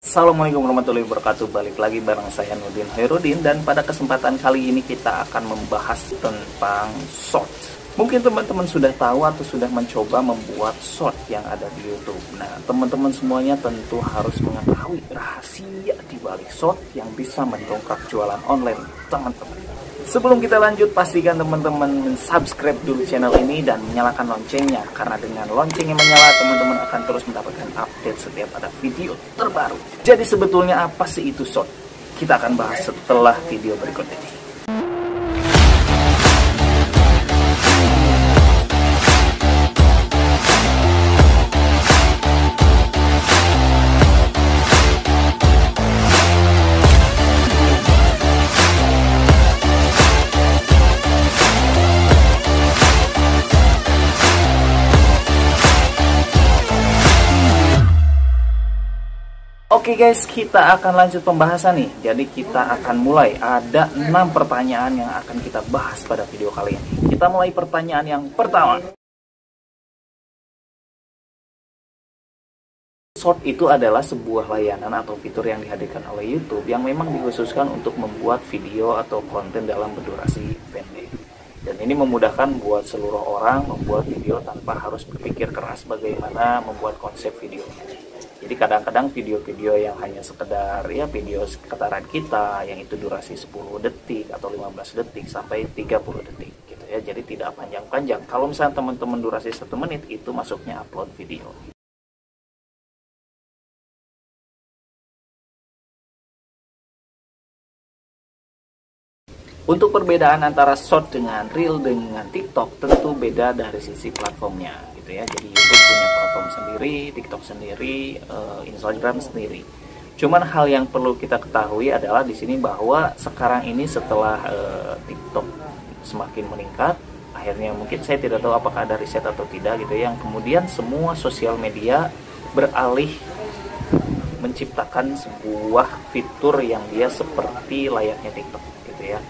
Assalamualaikum warahmatullahi wabarakatuh. Balik lagi bareng saya Nurdin Hairudin, dan pada kesempatan kali ini kita akan membahas tentang short. Mungkin teman-teman sudah tahu atau sudah mencoba membuat short yang ada di YouTube. Nah, teman-teman semuanya tentu harus mengetahui rahasia di balik short yang bisa mendongkrak jualan online teman-teman. Sebelum kita lanjut, pastikan teman-teman subscribe dulu channel ini dan menyalakan loncengnya, karena dengan lonceng yang menyala, teman-teman akan terus mendapatkan update setiap ada video terbaru. Jadi sebetulnya apa sih itu short? Kita akan bahas setelah video berikut ini. Oke guys, kita akan lanjut pembahasan nih. Jadi kita akan mulai. Ada 6 pertanyaan yang akan kita bahas pada video kali ini. Kita mulai pertanyaan yang pertama. Short itu adalah sebuah layanan atau fitur yang dihadirkan oleh YouTube yang memang dikhususkan untuk membuat video atau konten dalam berdurasi pendek. Dan ini memudahkan buat seluruh orang membuat video tanpa harus berpikir keras bagaimana membuat konsep videonya. Jadi kadang-kadang video-video yang hanya sekedar ya video sekitaran kita yang itu durasi 10 detik atau 15 detik sampai 30 detik gitu ya. Jadi tidak panjang-panjang. Kalau misalnya teman-teman durasi 1 menit itu masuknya upload video. Untuk perbedaan antara short dengan reel dengan TikTok tentu beda dari sisi platformnya gitu ya. Jadi YouTube punya platform sendiri, TikTok sendiri, Instagram sendiri. Cuman hal yang perlu kita ketahui adalah di sini bahwa sekarang ini setelah TikTok semakin meningkat, akhirnya mungkin saya tidak tahu apakah ada riset atau tidak gitu ya, yang kemudian semua sosial media beralih menciptakan sebuah fitur yang dia seperti layaknya TikTok gitu ya.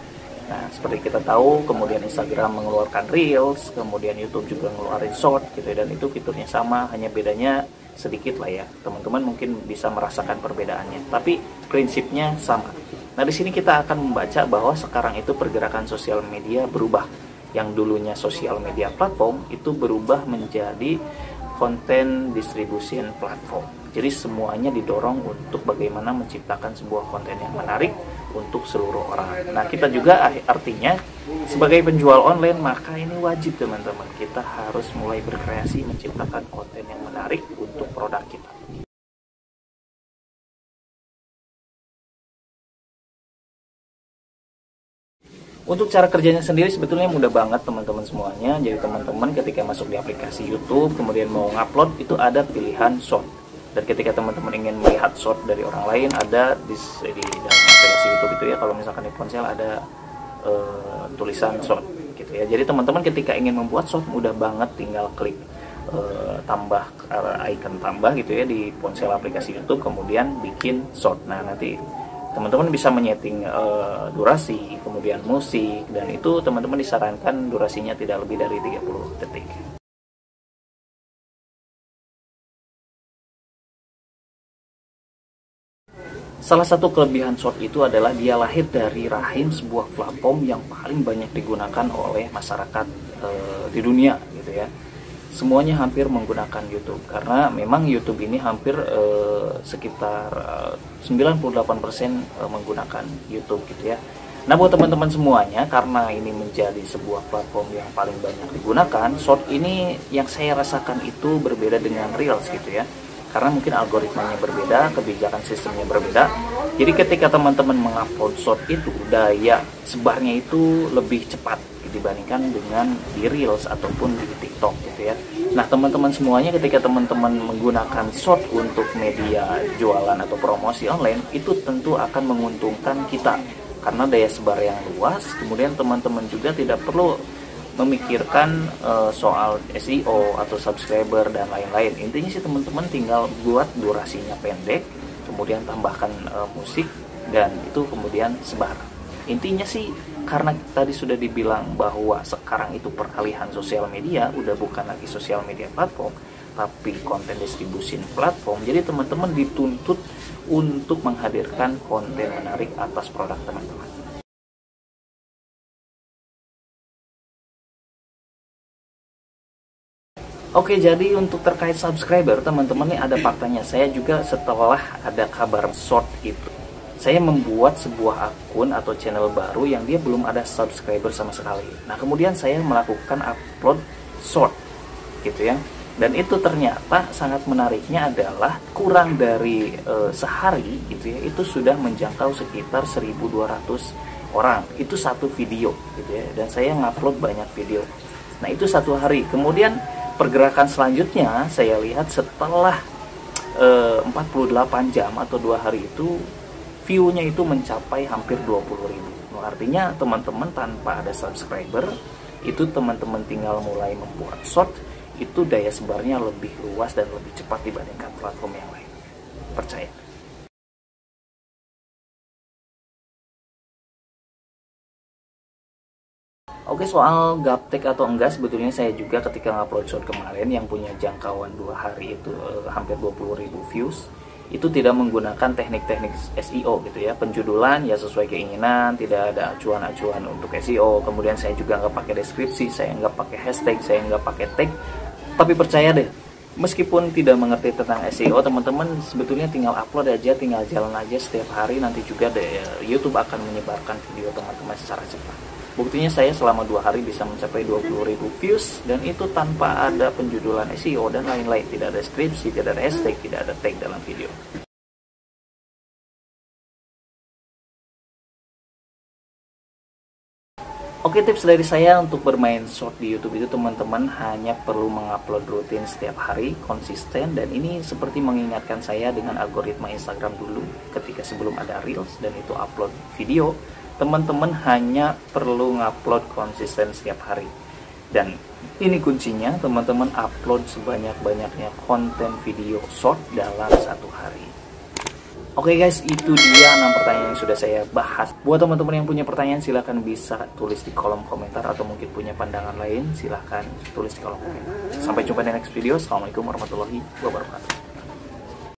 Nah, seperti kita tahu, kemudian Instagram mengeluarkan Reels, kemudian YouTube juga ngeluarin Short gitu ya, dan itu fiturnya sama, hanya bedanya sedikit lah ya. Teman-teman mungkin bisa merasakan perbedaannya, tapi prinsipnya sama. Nah, di sini kita akan membaca bahwa sekarang itu pergerakan sosial media berubah. Yang dulunya sosial media platform itu berubah menjadi content distribution platform. Jadi semuanya didorong untuk bagaimana menciptakan sebuah konten yang menarik untuk seluruh orang. Nah, kita juga artinya sebagai penjual online, maka ini wajib teman-teman, kita harus mulai berkreasi menciptakan konten yang menarik untuk produk kita. Untuk cara kerjanya sendiri sebetulnya mudah banget teman-teman semuanya. Jadi teman-teman ketika masuk di aplikasi YouTube, kemudian mau ngupload, itu ada pilihan short. Dan ketika teman-teman ingin melihat short dari orang lain, ada di dalam aplikasi YouTube itu ya, kalau misalkan di ponsel ada tulisan short gitu ya. Jadi teman-teman ketika ingin membuat short, mudah banget, tinggal klik tambah icon tambah gitu ya di ponsel aplikasi YouTube, kemudian bikin short. Nah, nanti teman-teman bisa menyeting durasi, kemudian musik, dan itu teman-teman disarankan durasinya tidak lebih dari 30 detik. Salah satu kelebihan short itu adalah dia lahir dari rahim sebuah platform yang paling banyak digunakan oleh masyarakat di dunia gitu ya. Semuanya hampir menggunakan YouTube, karena memang YouTube ini hampir sekitar 98% menggunakan YouTube gitu ya. Nah, buat teman-teman semuanya, karena ini menjadi sebuah platform yang paling banyak digunakan, short ini yang saya rasakan itu berbeda dengan Reels gitu ya. Karena mungkin algoritmanya berbeda, kebijakan sistemnya berbeda. Jadi ketika teman-teman mengupload short itu, daya sebarnya itu lebih cepat dibandingkan dengan di Reels ataupun di TikTok gitu ya. Nah, teman-teman semuanya ketika teman-teman menggunakan short untuk media jualan atau promosi online, itu tentu akan menguntungkan kita. Karena daya sebar yang luas, kemudian teman-teman juga tidak perlu memikirkan soal SEO atau subscriber dan lain-lain. Intinya sih teman-teman tinggal buat durasinya pendek, kemudian tambahkan musik, dan itu kemudian sebar. Intinya sih, karena tadi sudah dibilang bahwa sekarang itu peralihan sosial media, udah bukan lagi sosial media platform, tapi konten distribution platform. Jadi teman-teman dituntut untuk menghadirkan konten menarik atas produk teman-teman. Oke, jadi untuk terkait subscriber, teman-teman nih ada faktanya. Saya juga setelah ada kabar short itu, saya membuat sebuah akun atau channel baru yang dia belum ada subscriber sama sekali. Nah, kemudian saya melakukan upload short gitu ya. Dan itu ternyata sangat menariknya adalah kurang dari sehari gitu ya, itu sudah menjangkau sekitar 1.200 orang. Itu satu video gitu ya. Dan saya ngupload banyak video. Nah, itu satu hari. Kemudian pergerakan selanjutnya saya lihat setelah 48 jam atau 2 hari itu view-nya itu mencapai hampir 20.000. Nah, artinya teman-teman tanpa ada subscriber itu teman-teman tinggal mulai membuat short, itu daya sebarnya lebih luas dan lebih cepat dibandingkan platform yang lain. Percaya. Oke, soal gaptek atau enggak, sebetulnya saya juga ketika ngupload short kemarin yang punya jangkauan 2 hari itu hampir 20.000 views, itu tidak menggunakan teknik-teknik SEO gitu ya. Penjudulan ya sesuai keinginan, tidak ada acuan-acuan untuk SEO. Kemudian saya juga nggak pakai deskripsi, saya nggak pakai hashtag, saya nggak pakai tag. Tapi percaya deh, meskipun tidak mengerti tentang SEO, teman-teman sebetulnya tinggal upload aja, tinggal jalan aja setiap hari, nanti juga deh YouTube akan menyebarkan video teman-teman secara cepat. Buktinya saya selama 2 hari bisa mencapai 20.000 views, dan itu tanpa ada penjudulan SEO dan lain-lain. Tidak ada deskripsi, tidak ada hashtag, tidak ada tag dalam video. Oke, tips dari saya untuk bermain short di YouTube itu teman-teman hanya perlu mengupload rutin setiap hari, konsisten, dan ini seperti mengingatkan saya dengan algoritma Instagram dulu ketika sebelum ada Reels dan itu upload video. Teman-teman hanya perlu ngupload konsisten setiap hari. Dan ini kuncinya, teman-teman upload sebanyak-banyaknya konten video short dalam 1 hari. Oke guys, itu dia 6 pertanyaan yang sudah saya bahas. Buat teman-teman yang punya pertanyaan, silahkan bisa tulis di kolom komentar, atau mungkin punya pandangan lain, silahkan tulis di kolom komentar. Sampai jumpa di next video. Assalamualaikum warahmatullahi wabarakatuh.